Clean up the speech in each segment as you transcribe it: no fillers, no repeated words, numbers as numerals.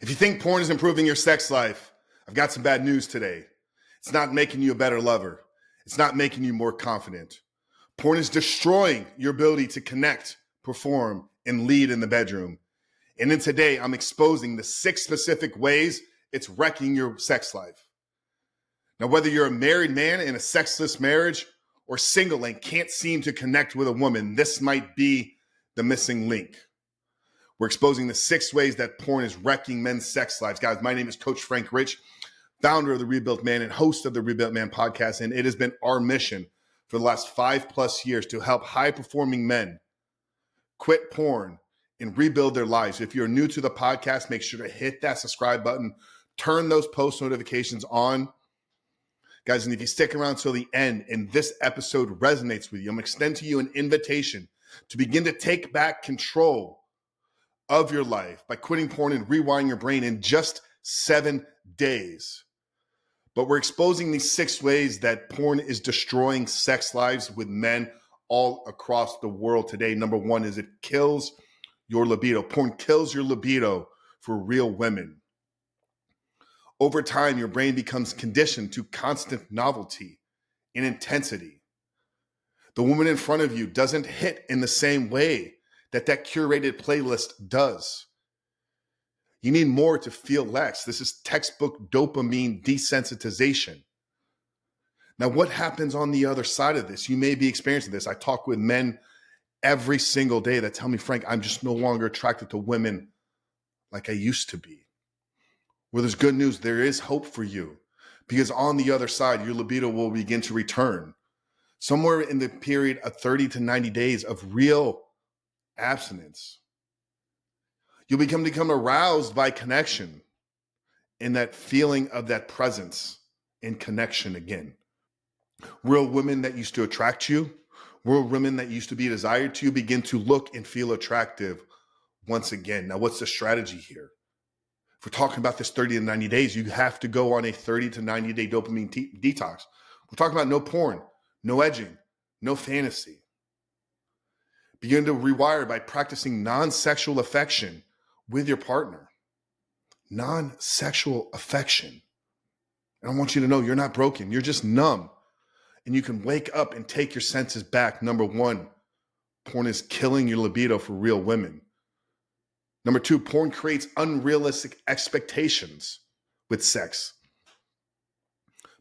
If you think porn is improving your sex life, I've got some bad news today. It's not making you a better lover. It's not making you more confident. Porn is destroying your ability to connect, perform, and lead in the bedroom. And then today, I'm exposing the 6 specific ways it's wrecking your sex life. Now, whether you're a married man in a sexless marriage or single and can't seem to connect with a woman, this might be the missing link. We're exposing the 6 ways that porn is wrecking men's sex lives. Guys, my name is Coach Frank Rich, founder of The Rebuilt Man and host of the Rebuilt Man podcast. And it has been our mission for the last 5+ years to help high-performing men quit porn and rebuild their lives. If you're new to the podcast, make sure to hit that subscribe button, turn those post notifications on. Guys, and if you stick around till the end and this episode resonates with you, I'm extending to you an invitation to begin to take back control of your life by quitting porn and rewiring your brain in just 7 days. But we're exposing these 6 ways that porn is destroying sex lives with men all across the world today. Number 1 is it kills your libido. Porn kills your libido for real women. Over time, your brain becomes conditioned to constant novelty and intensity. The woman in front of you doesn't hit in the same way that curated playlist does. You need more to feel less. This is textbook dopamine desensitization. Now, what happens on the other side of this? You may be experiencing this. I talk with men every single day that tell me, Frank, I'm just no longer attracted to women like I used to be. Well, there's good news. There is hope for you because on the other side, your libido will begin to return. Somewhere in the period of 30 to 90 days of real abstinence, you'll become aroused by connection and that feeling of that presence and connection again. Real women that used to attract you, real women that used to be desired to you begin to look and feel attractive once again. Now, what's the strategy here? If we're talking about this 30 to 90 days, you have to go on a 30 to 90 day dopamine detox. We're talking about no porn, no edging, no fantasy. Begin to rewire by practicing non-sexual affection with your partner. Non-sexual affection. And I want you to know you're not broken. You're just numb. And you can wake up and take your senses back. Number 1, porn is killing your libido for real women. Number 2, porn creates unrealistic expectations with sex.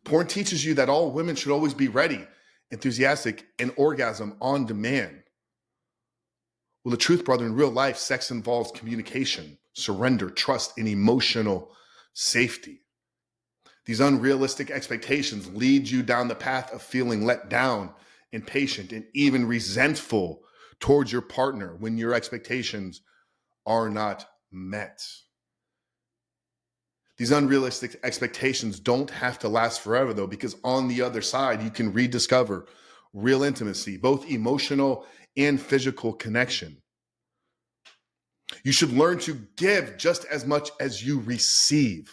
Porn teaches you that all women should always be ready, enthusiastic, and orgasm on demand. Well, the truth, brother, in real life, sex involves communication, surrender, trust, and emotional safety. These unrealistic expectations lead you down the path of feeling let down, impatient, and even resentful towards your partner when your expectations are not met. These unrealistic expectations don't have to last forever, though, because on the other side, you can rediscover real intimacy, both emotional and physical connection. You should learn to give just as much as you receive.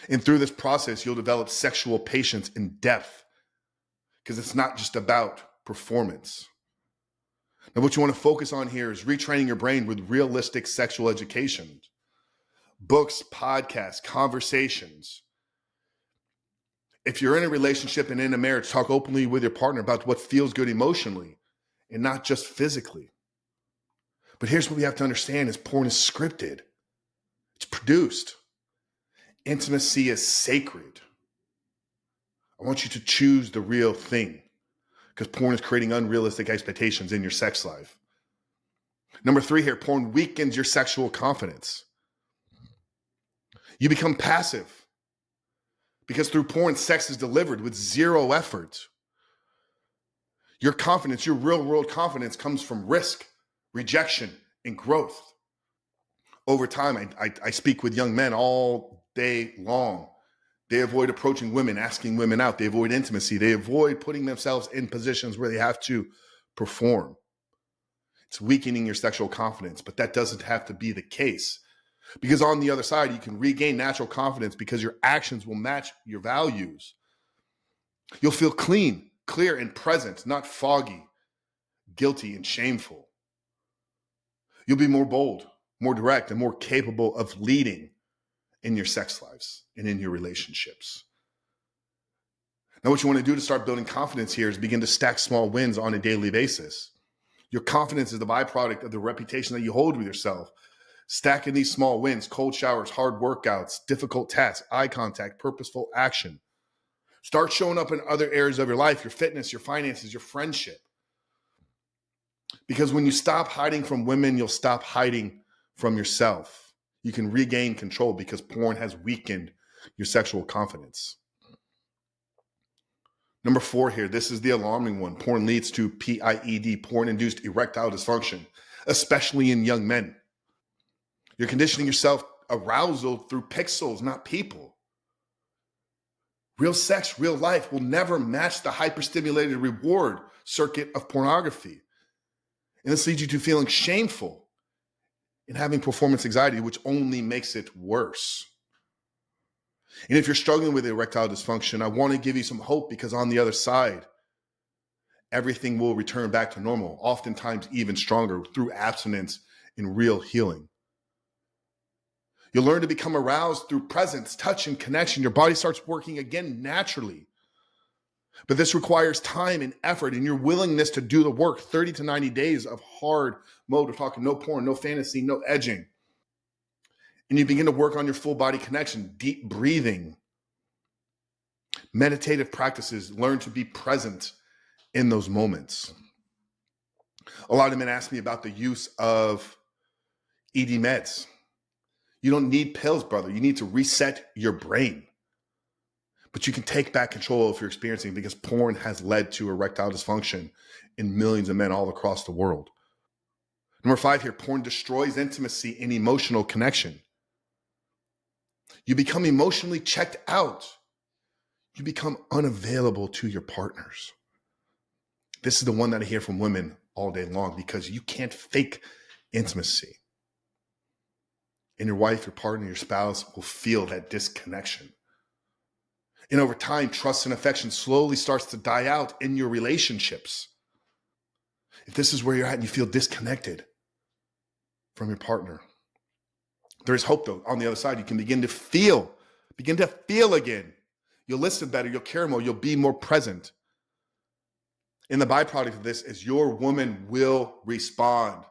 And through this process, you'll develop sexual patience and depth because it's not just about performance. Now, what you want to focus on here is retraining your brain with realistic sexual education. Books, podcasts, conversations. If you're in a relationship and in a marriage, talk openly with your partner about what feels good emotionally and not just physically. But here's what we have to understand is porn is scripted. It's produced. Intimacy is sacred. I want you to choose the real thing because porn is creating unrealistic expectations in your sex life. Number 3 here, porn weakens your sexual confidence. You become passive because through porn, sex is delivered with 0 effort. Your confidence, your real world confidence comes from risk, rejection, and growth. Over time, I speak with young men all day long. They avoid approaching women, asking women out. They avoid intimacy. They avoid putting themselves in positions where they have to perform. It's weakening your sexual confidence, but that doesn't have to be the case. Because on the other side, you can regain natural confidence because your actions will match your values. You'll feel clean, clear, and present, not foggy, guilty, and shameful. You'll be more bold, more direct, and more capable of leading in your sex lives and in your relationships. Now, what you want to do to start building confidence here is begin to stack small wins on a daily basis. Your confidence is the byproduct of the reputation that you hold with yourself. Stacking these small wins, cold showers, hard workouts, difficult tasks, eye contact, purposeful action. Start showing up in other areas of your life, your fitness, your finances, your friendship. Because when you stop hiding from women, you'll stop hiding from yourself. You can regain control because porn has weakened your sexual confidence. Number 4 here, this is the alarming one. Porn leads to PIED, porn-induced erectile dysfunction, especially in young men. You're conditioning yourself arousal through pixels, not people. Real sex, real life will never match the hyperstimulated reward circuit of pornography. And this leads you to feeling shameful and having performance anxiety, which only makes it worse. And if you're struggling with erectile dysfunction, I want to give you some hope, because on the other side, everything will return back to normal, oftentimes even stronger, through abstinence and real healing. You'll learn to become aroused through presence, touch, and connection. Your body starts working again naturally. But this requires time and effort and your willingness to do the work. 30 to 90 days of hard mode. We're talking no porn, no fantasy, no edging. And you begin to work on your full body connection, deep breathing, meditative practices. Learn to be present in those moments. A lot of men ask me about the use of ED meds. You don't need pills, brother. You need to reset your brain. But you can take back control if you're experiencing it, because porn has led to erectile dysfunction in millions of men all across the world. Number 5 here, porn destroys intimacy and emotional connection. You become emotionally checked out. You become unavailable to your partners. This is the one that I hear from women all day long, because you can't fake intimacy. And your wife, your partner, your spouse will feel that disconnection. And over time, trust and affection slowly starts to die out in your relationships. If this is where you're at and you feel disconnected from your partner, there is hope though. On the other side, you can begin to feel again. You'll listen better, you'll care more, you'll be more present. And the byproduct of this is your woman will respond,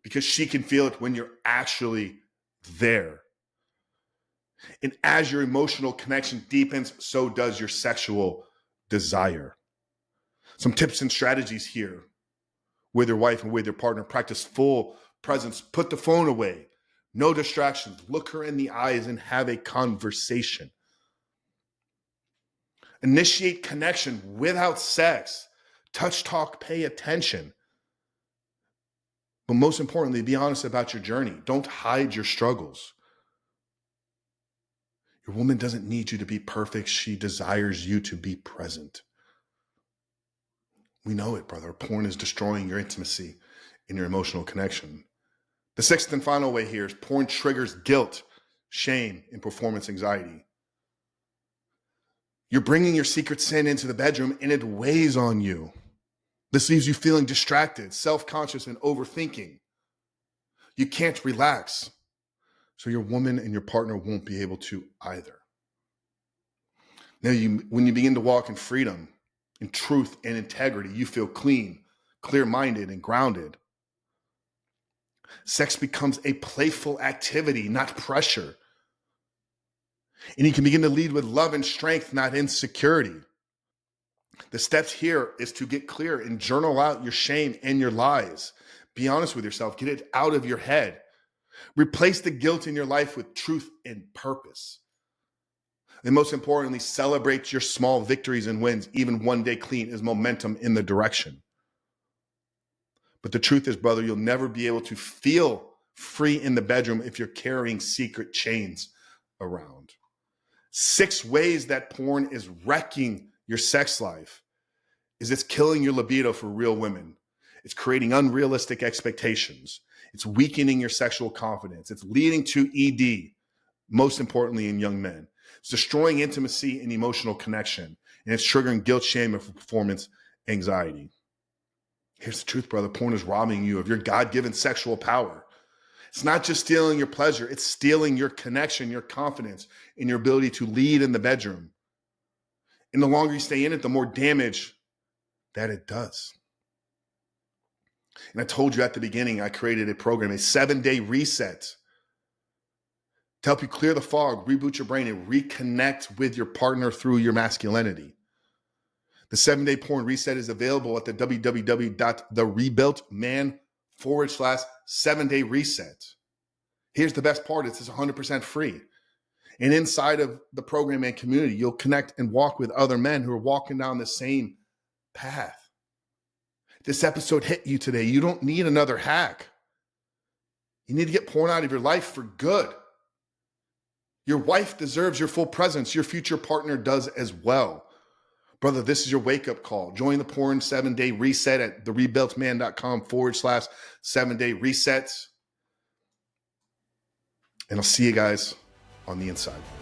because she can feel it when you're actually there. And as your emotional connection deepens, so does your sexual desire. Some tips and strategies here with your wife and with your partner. Practice full presence. Put the phone away. No distractions. Look her in the eyes and have a conversation. Initiate connection without sex. Touch, talk, pay attention. But most importantly, be honest about your journey. Don't hide your struggles. Your woman doesn't need you to be perfect. She desires you to be present. We know it, brother. Porn is destroying your intimacy and your emotional connection. The 6th and final way here is porn triggers guilt, shame, and performance anxiety. You're bringing your secret sin into the bedroom and it weighs on you. This leaves you feeling distracted, self-conscious, and overthinking. You can't relax. So your woman and your partner won't be able to either. Now, when you begin to walk in freedom, in truth and integrity, you feel clean, clear-minded, and grounded. Sex becomes a playful activity, not pressure. And you can begin to lead with love and strength, not insecurity. The steps here is to get clear and journal out your shame and your lies. Be honest with yourself. Get it out of your head. Replace the guilt in your life with truth and purpose. And most importantly, celebrate your small victories and wins. Even one day clean is momentum in the direction. But the truth is, brother, you'll never be able to feel free in the bedroom if you're carrying secret chains around. 6 ways that porn is wrecking your sex life is it's killing your libido for real women. It's creating unrealistic expectations. It's weakening your sexual confidence. It's leading to ED, most importantly in young men. It's destroying intimacy and emotional connection. And it's triggering guilt, shame, and performance anxiety. Here's the truth, brother. Porn is robbing you of your God-given sexual power. It's not just stealing your pleasure, it's stealing your connection, your confidence, and your ability to lead in the bedroom. And the longer you stay in it, the more damage that it does. And I told you at the beginning, I created a program, a 7-day reset to help you clear the fog, reboot your brain, and reconnect with your partner through your masculinity. The 7-day porn reset is available at the www.therebuiltman.com/7-day reset. Here's the best part. It's 100% free. And inside of the program and community, you'll connect and walk with other men who are walking down the same path. This episode hit you today. You don't need another hack. You need to get porn out of your life for good. Your wife deserves your full presence. Your future partner does as well. Brother, this is your wake-up call. Join the porn 7-day reset at therebuiltman.com/7-day resets. And I'll see you guys on the inside.